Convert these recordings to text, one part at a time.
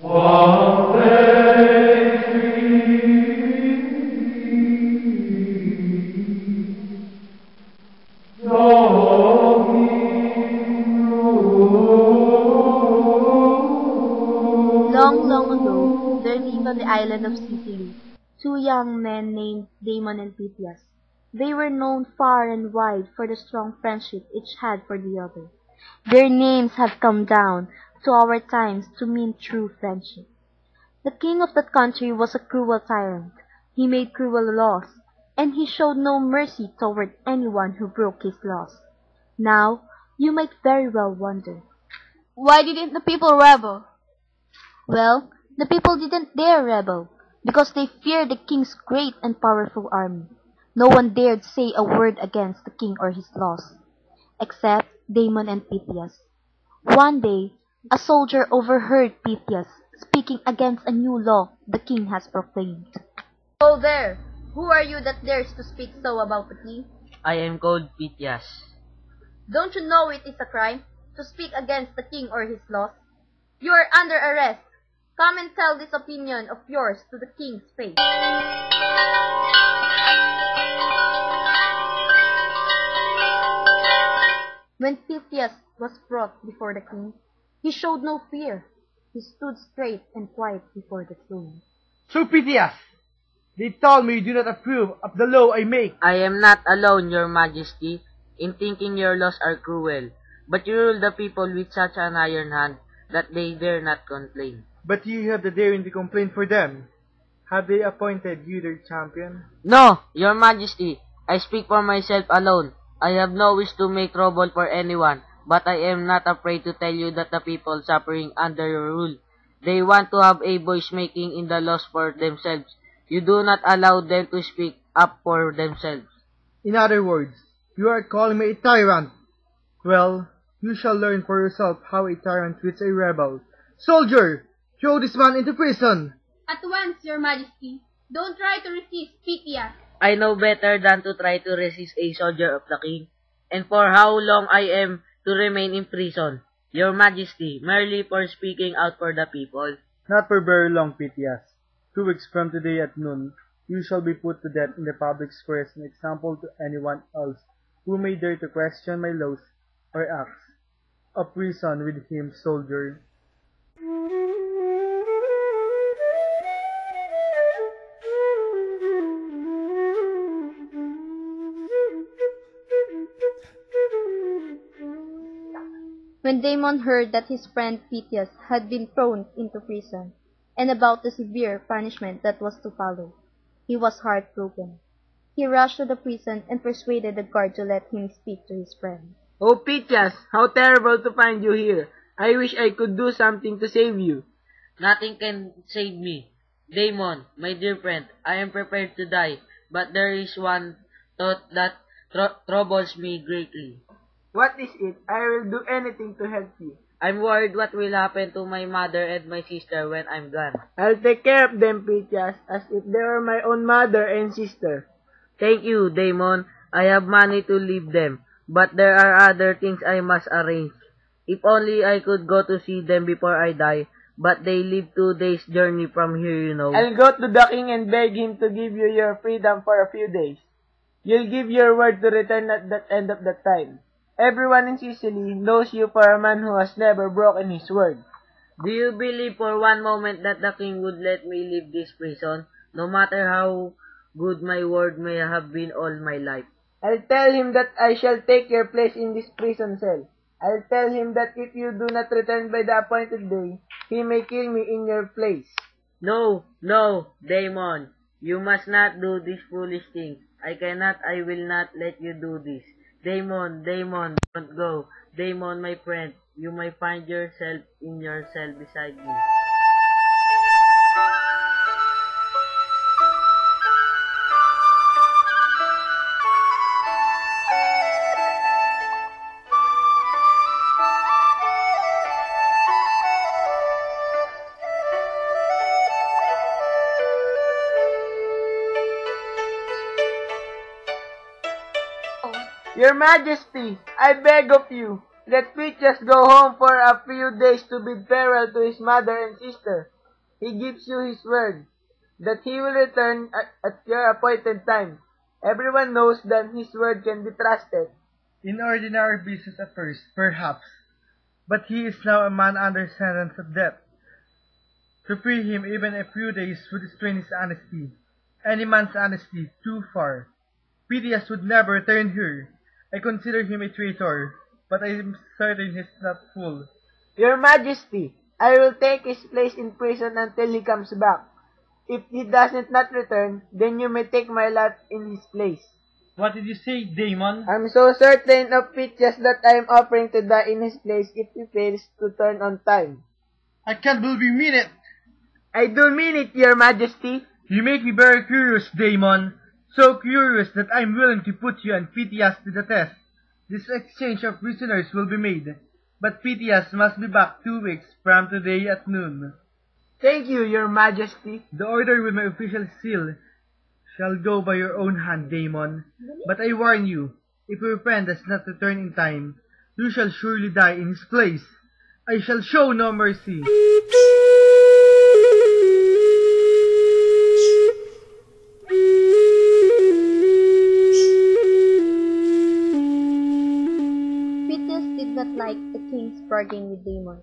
One day Long, long ago, there lived on the island of Sicily two young men named Damon and Pythias. They were known far and wide for the strong friendship each had for the other. Their names have come down to our times to mean true friendship. The king of that country was a cruel tyrant. He made cruel laws, and he showed no mercy toward anyone who broke his laws. Now, you might very well wonder, Why didn't the people rebel? well, the people didn't dare rebel, because they feared the king's great and powerful army. No one dared say a word against the king or his laws, except Damon and Pythias. One day, a soldier overheard Pythias speaking against a new law the king has proclaimed. "Oh there! Who are you that dares to speak so about the king? I am called Pythias. Don't you know it is a crime to speak against the king or his laws? You are under arrest. Come and tell this opinion of yours to the king's face." When Pythias was brought before the king, he showed no fear. He stood straight and quiet before the throne. Sir Pythias, they told me you do not approve of the law I make. I am not alone, your majesty, in thinking your laws are cruel, but you rule the people with such an iron hand that they dare not complain. But you have the daring to complain for them. Have they appointed you their champion? No, your majesty, I speak for myself alone. I have no wish to make trouble for anyone, but I am not afraid to tell you that the people suffering under your rule, they want to have a voice making in the laws for themselves. You do not allow them to speak up for themselves. In other words, you are calling me a tyrant. Well, you shall learn for yourself how a tyrant treats a rebel. Soldier, throw this man into prison. At once, your majesty. Don't try to resist Pythias. I know better than to try to resist a soldier of the king, and for how long I am to remain in prison, your majesty, merely for speaking out for the people. Not for very long, Pythias. 2 weeks from today at noon, you shall be put to death in the public square as an example to anyone else who may dare to question my laws or acts. A prison with him, soldier. When Damon heard that his friend Pythias had been thrown into prison, and about the severe punishment that was to follow, he was heartbroken. He rushed to the prison and persuaded the guard to let him speak to his friend. Oh, Pythias, how terrible to find you here. I wish I could do something to save you. Nothing can save me. Damon, my dear friend, I am prepared to die, but there is one thought that troubles me greatly. What is it? I will do anything to help you. I'm worried what will happen to my mother and my sister when I'm gone. I'll take care of them, Pythias, as if they were my own mother and sister. Thank you, Damon. I have money to leave them, but there are other things I must arrange. If only I could go to see them before I die, but they live 2 days' journey from here, you know. I'll go to the king and beg him to give you your freedom for a few days. You'll give your word to return at the end of that time. Everyone in Sicily knows you for a man who has never broken his word. Do you believe for one moment that the king would let me leave this prison, no matter how good my word may have been all my life? I'll tell him that I shall take your place in this prison cell. I'll tell him that if you do not return by the appointed day, he may kill me in your place. No, no, Damon. You must not do this foolish thing. I will not let you do this. Damon, Damon, don't go. Damon, my friend, you may find yourself in your cell beside me. Your Majesty, I beg of you, Let Pythias go home for a few days to bid farewell to his mother and sister. He gives you his word that he will return at your appointed time. Everyone knows that his word can be trusted. In ordinary business at first, perhaps, but he is now a man under sentence of death. To free him even a few days would strain his honesty. Any man's honesty too far. Pythias would never return here. I consider him a traitor, but I am certain he is not fool. Your Majesty, I will take his place in prison until he comes back. If he doesn't not return, then you may take my lot in his place. What did you say, Damon? I'm so certain of Pythias that I am offering to die in his place if he fails to turn on time. I can't believe you mean it. I do mean it, Your Majesty. You make me very curious, Damon. So curious that I'm willing to put you and Pythias to the test. This exchange of prisoners will be made, but Pythias must be back 2 weeks from today at noon. Thank you, Your Majesty. The order with my official seal shall go by your own hand, Damon. But I warn you, if your friend does not return in time, you shall surely die in his place. I shall show no mercy. Pythias did not like the king's bargain with Damon.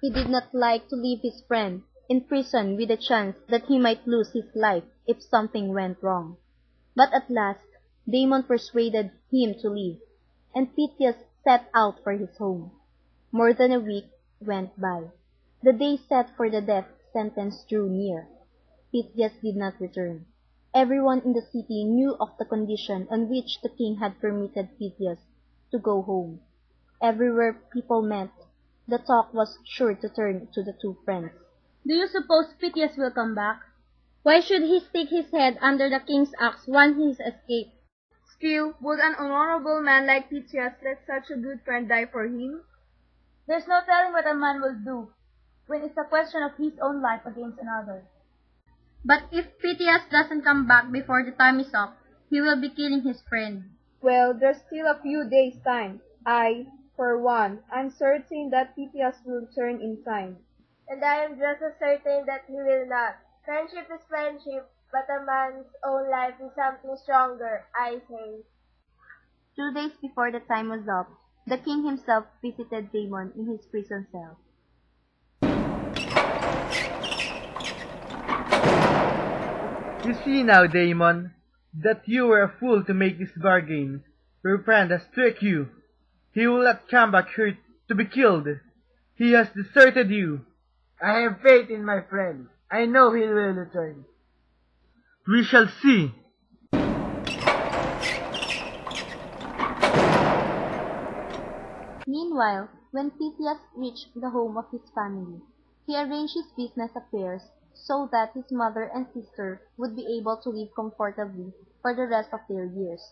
He did not like to leave his friend in prison with the chance that he might lose his life if something went wrong. But at last, Damon persuaded him to leave, and Pythias set out for his home. More than a week went by. The day set for the death sentence drew near. Pythias did not return. Everyone in the city knew of the condition on which the king had permitted Pythias to go home. Everywhere people met, the talk was sure to turn to the two friends. Do you suppose Pythias will come back? Why should he stick his head under the king's axe once he has escaped? Still, would an honorable man like Pythias let such a good friend die for him? There's no telling what a man will do when it's a question of his own life against another. But if Pythias doesn't come back before the time is up, he will be killing his friend. Well, there's still a few days' time. I, for one, am certain that Pythias will return in time. And I am just as certain that he will not. Friendship is friendship, but a man's own life is something stronger, I say. 2 days before the time was up, the king himself visited Damon in his prison cell. You see now, Damon, that you were a fool to make this bargain. Your friend has tricked you. He will not come back here to be killed. He has deserted you. I have faith in my friend. I know he will return. We shall see. Meanwhile, when Pythias reached the home of his family, he arranged his business affairs so that his mother and sister would be able to live comfortably for the rest of their years.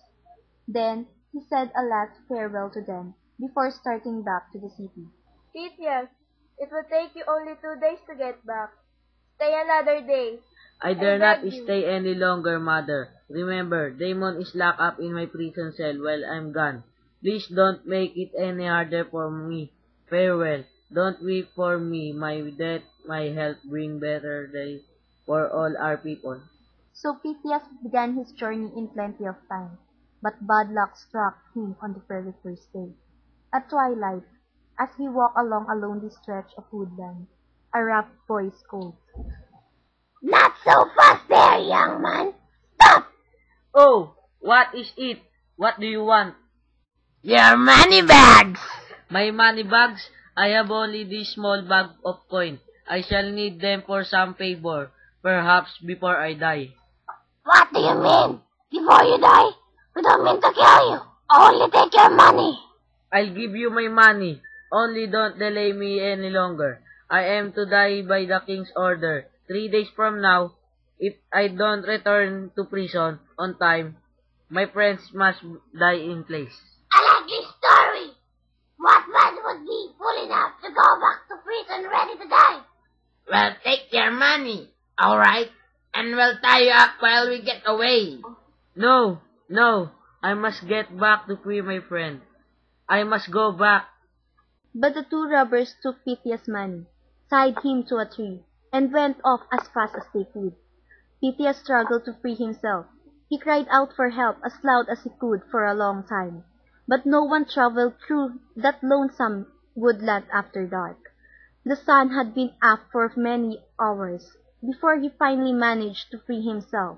Then he said a last farewell to them before starting back to the city. Pythias, it will take you only 2 days to get back. Stay another day. I dare not beg you. stay any longer, mother. Remember, Damon is locked up in my prison cell while I'm gone. Please don't make it any harder for me. Farewell. Don't weep for me. My death, my health bring better days for all our people. So Pythias began his journey in plenty of time, but bad luck struck him on the very first day. At twilight, as he walked along a lonely stretch of woodland, a rough voice called, Not so fast there, young man. Stop! Oh, what is it? What do you want? Your money bags! My money bags? I have only this small bag of coin. I shall need them for some favor, perhaps before I die. What do you mean? Before you die? We don't mean to kill you. Only take your money. I'll give you my money. Only don't delay me any longer. I am to die by the king's order. 3 days from now, if I don't return to prison on time, my friends must die in place. I like this story. What man would be fool enough to go back to prison ready to die? Well, take your money, all right? And we'll tie you up while we get away. No, I must get back to free my friend. I must go back. But the two robbers took Pythias' money, tied him to a tree, and went off as fast as they could. Pythias struggled to free himself. He cried out for help as loud as he could for a long time, but no one traveled through that lonesome woodland after dark. The sun had been up for many hours before he finally managed to free himself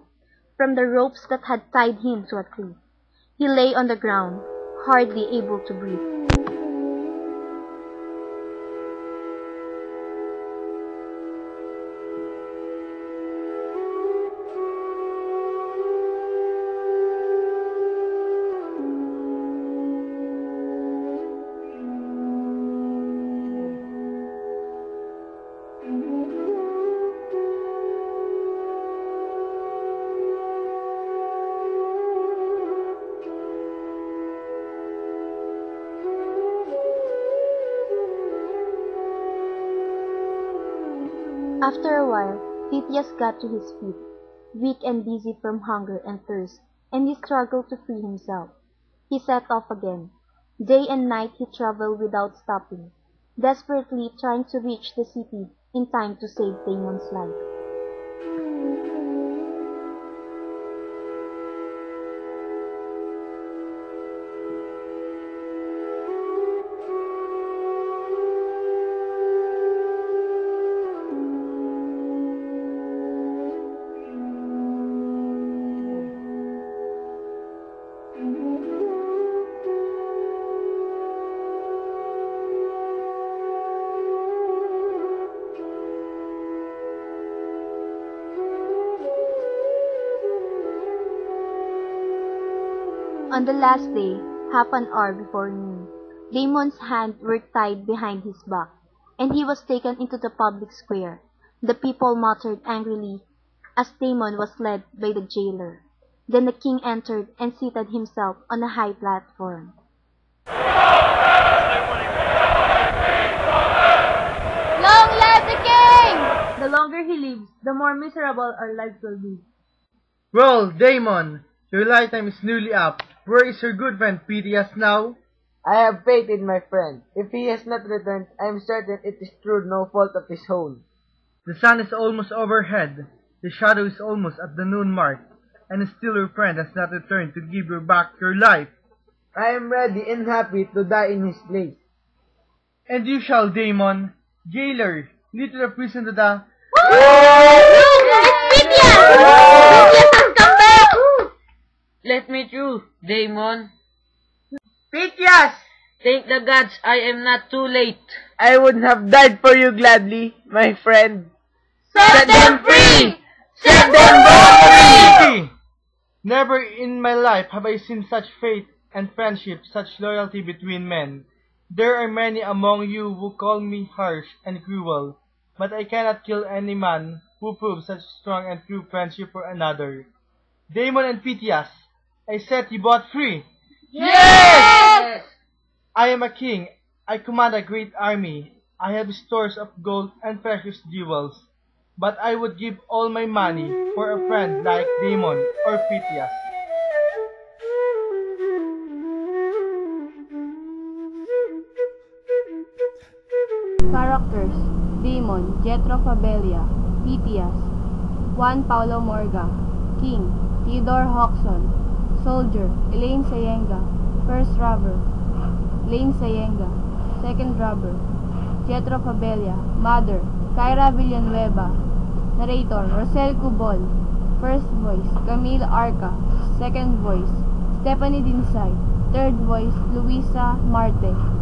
from the ropes that had tied him to a tree. He lay on the ground, hardly able to breathe. After a while, Pythias got to his feet, weak and dizzy from hunger and thirst, and he struggled to free himself. He set off again. Day and night he traveled without stopping, desperately trying to reach the city in time to save Damon's life. On the last day, half an hour before noon, Damon's hands were tied behind his back, and he was taken into the public square. The people muttered angrily as Damon was led by the jailer. Then the king entered and seated himself on a high platform. Long live the king! The longer he lives, the more miserable our lives will be. Well, Damon, your lifetime is nearly up. Where is your good friend Pythias now? I have faith in my friend. If he has not returned, I am certain it is through no fault of his own. The sun is almost overhead. The shadow is almost at the noon mark, and still your friend has not returned to give you back your life. I am ready and happy to die in his place. And you shall, Damon. Jailer, lead to the prison to the... Let me through, Damon. Pythias! Thank the gods I am not too late. I would have died for you gladly, my friend. Set them free! Set them both free! Never in my life have I seen such faith and friendship, such loyalty between men. There are many among you who call me harsh and cruel, but I cannot kill any man who proves such strong and true friendship for another. Damon and Pythias, I set you both free. Yes! I am a king. I command a great army. I have stores of gold and precious jewels. But I would give all my money for a friend like Damon or Pythias. Characters: Damon, Jethro Fabelia, Pythias, Juan Paulo Morga, King, Theodore Hodgson, Soldier, Elaine Sayenga, First Robber, Lane Sayenga, Second Robber, Jethro Fabelia, Mother, Kyra Villanueva, Narrator, Rosel Cubol, First Voice, Camille Arca, Second Voice, Stephanie Dinsay, Third Voice, Luisa Marte.